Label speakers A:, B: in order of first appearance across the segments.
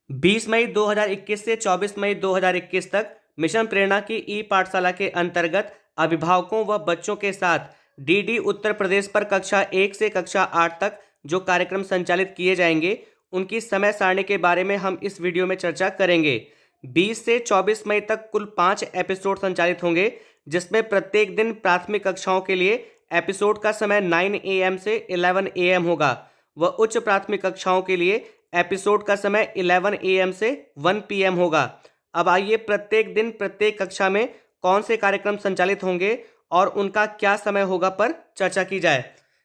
A: 20 मई 2021 से 24 मई 2021 तक मिशन प्रेरणा की ई पाठशाला के अंतर्गत अभिभावकों व बच्चों के साथ डीडी उत्तर प्रदेश पर कक्षा 1 से कक्षा 8 तक जो कार्यक्रम संचालित किए जाएंगे उनकी समय सारणी के बारे में हम इस वीडियो में चर्चा करेंगे। 20 से 24 मई तक कुल 5 एपिसोड संचालित होंगे, जिसमें प्रत्येक दिन प्राथमिक कक्षाओं के लिए एपिसोड का समय 9 AM से 11 AM होगा व उच्च प्राथमिक कक्षाओं के लिए एपिसोड का समय 11 AM से 1 PM होगा। अब आइए प्रत्येक दिन प्रत्येक कक्षा में कौन से कार्यक्रम संचालित होंगे और उनका क्या समय होगा पर चर्चा की जाए।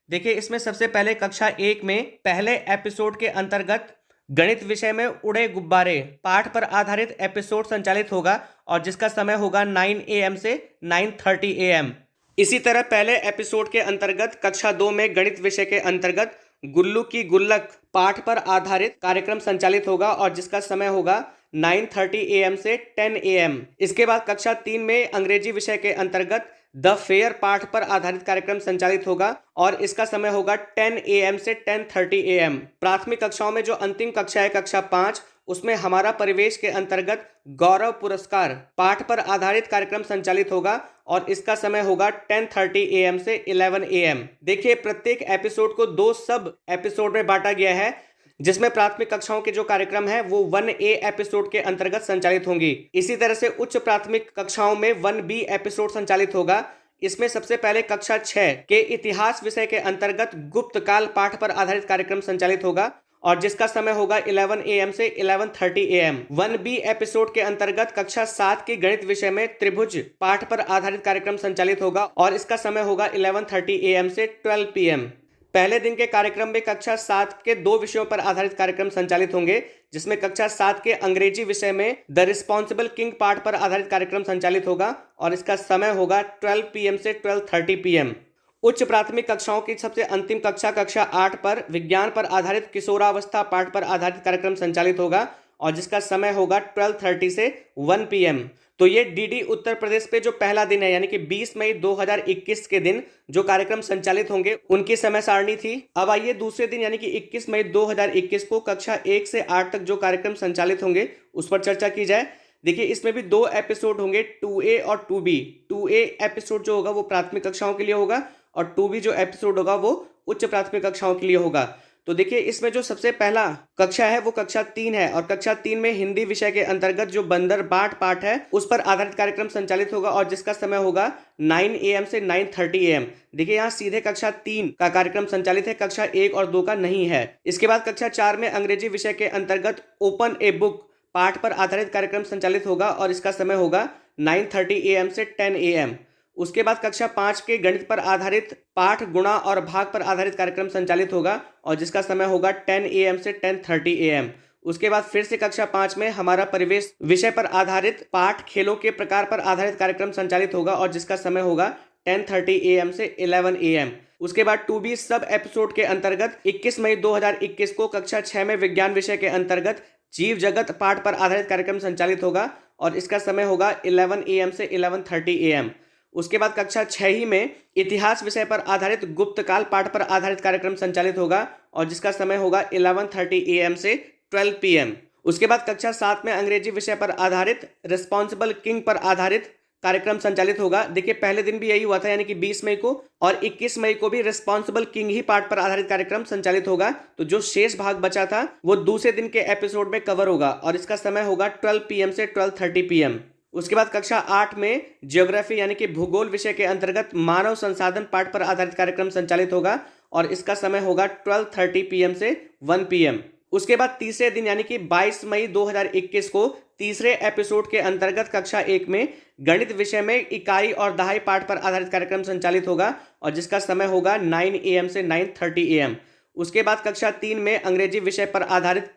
A: देखिए, इसमें सबसे पहले कक्षा 1 में पहले एपिसोड के अंतर्गत गणित विषय में उड़े गुब्बारे पाठ पर आधारित एपिसोड संचालित होगा और जिसका समय होगा 9 AM से 9:30 AM। इसी तरह पहले एपिसोड के अंतर्गत कक्षा 2 में गणित विषय के अंतर्गत गुल्लू की गुल्लक पाठ पर आधारित कार्यक्रम संचालित होगा और जिसका समय होगा 9:30 AM से 10 AM। इसके बाद कक्षा 3 में अंग्रेजी विषय के अंतर्गत द फेयर पाठ पर आधारित कार्यक्रम संचालित होगा और इसका समय होगा 10 AM से 10:30 AM। प्राथमिक कक्षाओं में जो अंतिम कक्षा है कक्षा 5, उसमें हमारा परिवेश के अंतर्गत गौरव पुरस्कार पाठ पर आधारित कार्यक्रम संचालित होगा और इसका समय होगा 10:30 AM से 11 AM। देखिए, प्रत्येक एपिसोड को 2 सब एपिसोड में बांटा गया है, जिसमें प्राथमिक कक्षाओं के जो कार्यक्रम है वो 1A एपिसोड के अंतर्गत संचालित होंगी। इसी तरह से उच्च प्राथमिक कक्षाओं में 1B एपिसोड संचालित होगा। इसमें सबसे पहले कक्षा 6 के इतिहास विषय के अंतर्गत गुप्त काल पाठ पर आधारित कार्यक्रम संचालित होगा और जिसका समय होगा 11 AM से 11:30 AM। 1B एपिसोड के अंतर्गत कक्षा 7 के गणित विषय में त्रिभुज पाठ पर आधारित कार्यक्रम संचालित होगा और इसका समय होगा 11:30 AM से 12 PM। पहले दिन के कार्यक्रम में कक्षा 7 के 2 विषयों पर आधारित कार्यक्रम संचालित होंगे, जिसमें कक्षा 7 के अंग्रेजी विषय में द रिस्पॉन्सिबल किंग पाठ पर आधारित कार्यक्रम संचालित होगा और इसका समय होगा 12 PM से 12:30 PM। उच्च प्राथमिक कक्षाओं की सबसे अंतिम कक्षा 8 पर विज्ञान पर आधारित किशोरावस्था पाठ पर आधारित कार्यक्रम संचालित होगा और जिसका समय होगा 12:30 से 1 PM। तो ये डीडी उत्तर प्रदेश पे जो पहला दिन है यानी कि 20 मई 2021 के दिन जो कार्यक्रम संचालित होंगे उनकी समय सारणी थी। अब आइए दूसरे दिन यानी कि 21 मई 2021 को कक्षा 1 से 8 तक जो कार्यक्रम संचालित होंगे उस पर चर्चा की जाए। देखिए, इसमें भी 2 एपिसोड होंगे, 2A और 2B। 2A एपिसोड जो होगा वो प्राथमिक कक्षाओं के लिए होगा और 2B जो एपिसोड होगा वो उच्च प्राथमिक कक्षाओं के लिए होगा। तो देखिए, इसमें जो सबसे पहला कक्षा है वो कक्षा 3 है और कक्षा 3 में हिंदी विषय के अंतर्गत जो बंदर बाट पाठ है उस पर आधारित कार्यक्रम संचालित होगा और जिसका समय होगा 9 AM से 9:30 AM। देखिए, यहाँ सीधे कक्षा 3 का कार्यक्रम संचालित है, कक्षा 1 और 2 का नहीं है। इसके बाद कक्षा 4 में अंग्रेजी विषय के अंतर्गत ओपन ए बुक पाठ पर आधारित कार्यक्रम संचालित होगा और इसका समय होगा 9:30 AM से 10 AM। उसके बाद कक्षा 5 के गणित पर आधारित पाठ गुणा और भाग पर आधारित कार्यक्रम संचालित होगा और जिसका समय होगा 10 AM से 10:30 AM। उसके बाद फिर से कक्षा 5 में हमारा परिवेश विषय पर आधारित पाठ खेलों के प्रकार पर आधारित कार्यक्रम संचालित होगा और जिसका समय होगा 10:30 AM से 11 AM। उसके बाद 2B सब एपिसोड के अंतर्गत 21 मई 2021 को कक्षा 6 में विज्ञान विषय के अंतर्गत जीव जगत पाठ पर आधारित कार्यक्रम संचालित होगा और इसका समय होगा 11 AM से 11:30 AM। उसके बाद कक्षा 6 ही में इतिहास विषय पर आधारित गुप्तकाल पाठ पर आधारित कार्यक्रम संचालित होगा और जिसका समय होगा 11:30 AM से 12 PM। उसके बाद कक्षा 7 में अंग्रेजी विषय पर आधारित रिस्पॉन्सिबल किंग पर आधारित कार्यक्रम संचालित होगा। देखिए, पहले दिन भी यही हुआ था यानी कि 20 मई को और 21 मई को भी रिस्पॉन्सिबल किंग ही पाठ पर आधारित कार्यक्रम संचालित होगा। तो जो शेष भाग बचा था वो दूसरे दिन के एपिसोड में कवर होगा और इसका समय होगा 12 PM से 12:30 PM। उसके बाद कक्षा 8 में ज्योग्राफी यानी कि भूगोल विषय के अंतर्गत मानव संसाधन पाठ पर आधारित कार्यक्रम संचालित होगा और इसका समय होगा 12:30 PM से 1 PM। उसके बाद तीसरे दिन यानी कि 22 मई 2021 को तीसरे एपिसोड के अंतर्गत कक्षा 1 में गणित विषय में इकाई और दहाई पाठ पर आधारित कार्यक्रम संचालित होगा और जिसका समय होगा 9 AM से 9:30 AM। उसके बाद कक्षा 3 में अंग्रेजी विषय पर आधारित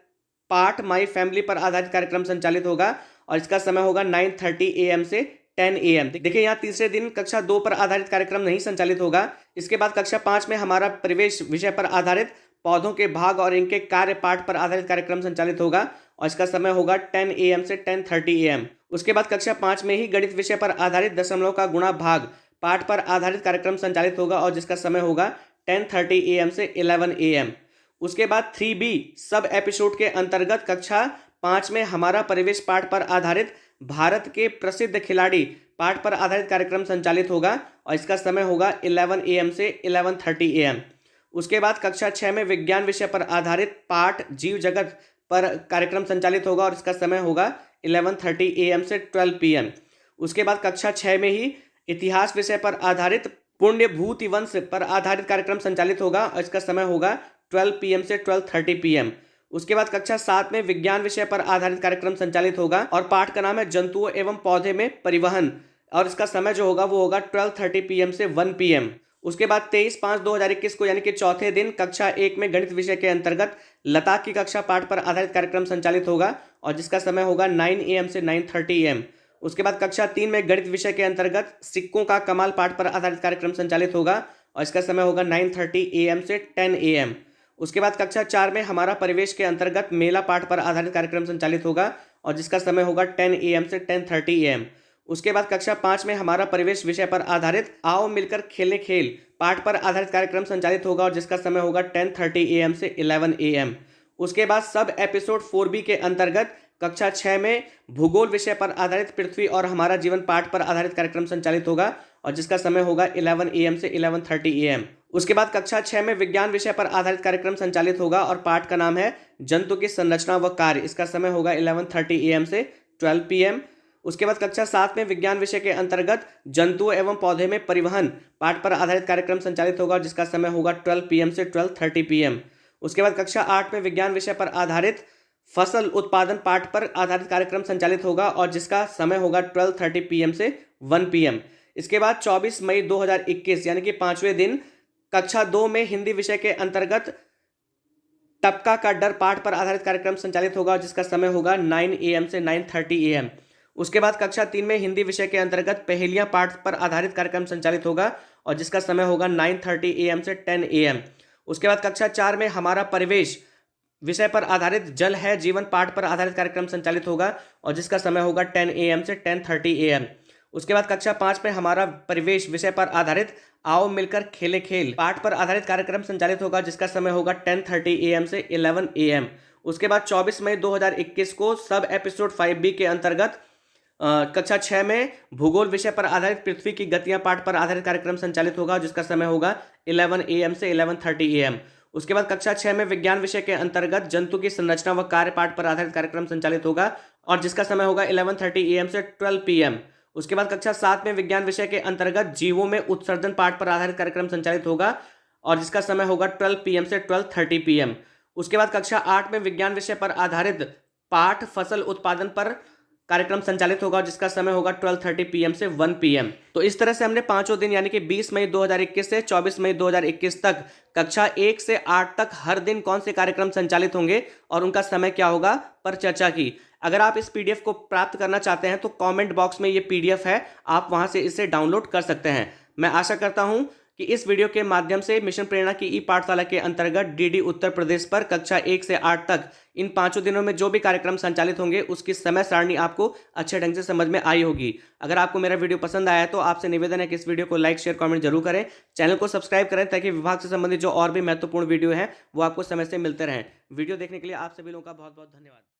A: पाठ माई फैमिली पर आधारित कार्यक्रम संचालित होगा और इसका समय होगा 9:30 AM से 10 AM। देखिए, यहाँ तीसरे दिन कक्षा 2 पर आधारित कार्यक्रम नहीं संचालित होगा। इसके बाद कक्षा 5 में हमारा परिवेश विषय पर आधारित पौधों के भाग और इनके कार्य पाठ पर आधारित कार्यक्रम संचालित होगा और इसका समय होगा 10 AM से 10:30 AM। उसके बाद कक्षा 5 में ही गणित विषय पर आधारित दशमलव का गुणा भाग पाठ पर आधारित कार्यक्रम संचालित होगा और जिसका समय होगा 10:30 AM से 11 AM। उसके बाद 3B सब एपिसोड के अंतर्गत कक्षा 5 में हमारा परिवेश पाठ पर आधारित भारत के प्रसिद्ध खिलाड़ी पाठ पर आधारित कार्यक्रम संचालित होगा और इसका समय होगा 11 AM से 11:30 AM। उसके बाद कक्षा 6 में विज्ञान विषय पर आधारित पाठ जीव जगत पर कार्यक्रम संचालित होगा और इसका समय होगा 11:30 AM से 12 PM। उसके बाद कक्षा 6 में ही इतिहास विषय पर आधारित पुण्य भूति वंश पर आधारित कार्यक्रम संचालित होगा और इसका समय होगा 12 PM से 12:30 PM। उसके बाद कक्षा 7 में विज्ञान विषय पर आधारित कार्यक्रम संचालित होगा और पाठ का नाम है जंतुओं एवं पौधे में परिवहन और इसका समय जो होगा वो होगा 12:30 PM से 1 PM। उसके बाद 23/5/2021 को यानी कि चौथे दिन कक्षा 1 में गणित विषय के अंतर्गत लता की कक्षा पाठ पर आधारित कार्यक्रम संचालित होगा और जिसका समय होगा 9 AM से 9:30 AM। उसके बाद कक्षा 3 में गणित विषय के अंतर्गत सिक्कों का कमाल पाठ पर आधारित कार्यक्रम संचालित होगा और इसका समय होगा 9:30 AM से 10 AM। उसके बाद कक्षा 4 में हमारा परिवेश के अंतर्गत मेला पाठ पर आधारित कार्यक्रम संचालित होगा और जिसका समय होगा 10 AM से 10:30 AM। उसके बाद कक्षा 5 में हमारा परिवेश विषय पर आधारित आओ मिलकर खेलें खेल पाठ पर आधारित कार्यक्रम संचालित होगा और जिसका समय होगा 10:30 AM से 11 AM। उसके बाद सब एपिसोड 4B के अंतर्गत कक्षा 6 में भूगोल विषय पर आधारित पृथ्वी और हमारा जीवन पाठ पर आधारित कार्यक्रम संचालित होगा और जिसका समय होगा 11 AM से 11:30 AM। उसके बाद कक्षा 6 में विज्ञान विषय पर आधारित कार्यक्रम संचालित होगा और पाठ का नाम है जंतु की संरचना व कार्य। इसका समय होगा 11:30 AM से 12 PM। उसके बाद कक्षा 7 में विज्ञान विषय के अंतर्गत जंतुओं एवं पौधे में परिवहन पाठ पर आधारित कार्यक्रम संचालित होगा जिसका समय होगा 12 PM से 12:30 PM। उसके बाद कक्षा 8 में विज्ञान विषय पर आधारित फसल उत्पादन पाठ पर आधारित कार्यक्रम संचालित होगा और जिसका समय होगा 12:30 PM से 1 PM। इसके बाद 24 मई 2021 यानी कि 5वें दिन कक्षा 2 में हिंदी विषय के अंतर्गत टपका का डर पाठ पर आधारित कार्यक्रम संचालित होगा जिसका समय होगा 9 AM से 9:30 AM। उसके बाद कक्षा 3 में हिंदी विषय के अंतर्गत पहेलियां पाठ पर आधारित कार्यक्रम संचालित होगा और जिसका समय होगा 9:30 AM से 10 AM। उसके बाद कक्षा 4 में हमारा परिवेश विषय पर आधारित जल है जीवन पाठ पर आधारित कार्यक्रम संचालित होगा और जिसका समय होगा 10 AM से 10:30 AM। उसके बाद कक्षा 5 में हमारा परिवेश विषय पर आधारित आओ मिलकर खेले खेल पाठ पर आधारित कार्यक्रम संचालित होगा जिसका समय होगा 10:30 AM से 11 AM। उसके बाद 24 मई 2021 को सब एपिसोड 5B के अंतर्गत कक्षा 6 में भूगोल विषय पर आधारित पृथ्वी की गतियां पाठ पर आधारित कार्यक्रम संचालित होगा जिसका समय होगा 11 AM से 11:30 AM। उसके बाद कक्षा 6 में विज्ञान विषय के अंतर्गत जंतु की संरचना व कार्य पाठ पर आधारित कार्यक्रम संचालित होगा और जिसका समय होगा 11:30 AM से 12 PM। उसके बाद कक्षा 7 में विज्ञान विषय के अंतर्गत जीवों में उत्सर्जन पाठ पर आधारित कार्यक्रम संचालित होगा और जिसका समय होगा 12 PM से 12:30 PM। उसके बाद कक्षा 8 में विज्ञान विषय पर आधारित पाठ फसल उत्पादन पर कार्यक्रम संचालित होगा जिसका समय होगा 12:30 PM से 1 PM। तो इस तरह से हमने पांचों दिन यानी कि 20 मई 2021 से 24 मई 2021 तक कक्षा 1 से 8 तक हर दिन कौन से कार्यक्रम संचालित होंगे और उनका समय क्या होगा पर चर्चा की। अगर आप इस PDF को प्राप्त करना चाहते हैं तो कमेंट बॉक्स में ये PDF है, आप वहां से इसे डाउनलोड कर सकते हैं। मैं आशा करता हूं कि इस वीडियो के माध्यम से मिशन प्रेरणा की ई पाठशाला के अंतर्गत DD उत्तर प्रदेश पर कक्षा 1 से 8 तक इन पांचों दिनों में जो भी कार्यक्रम संचालित होंगे उसकी समय सारणी आपको अच्छे ढंग से समझ में आई होगी। अगर आपको मेरा वीडियो पसंद आया तो आपसे निवेदन है कि इस वीडियो को लाइक शेयर कमेंट जरूर करें, चैनल को सब्सक्राइब करें ताकि विभाग से संबंधित जो और भी महत्वपूर्ण वीडियो है वो आपको समय से मिलते रहें। वीडियो देखने के लिए आप सभी लोगों का बहुत बहुत धन्यवाद।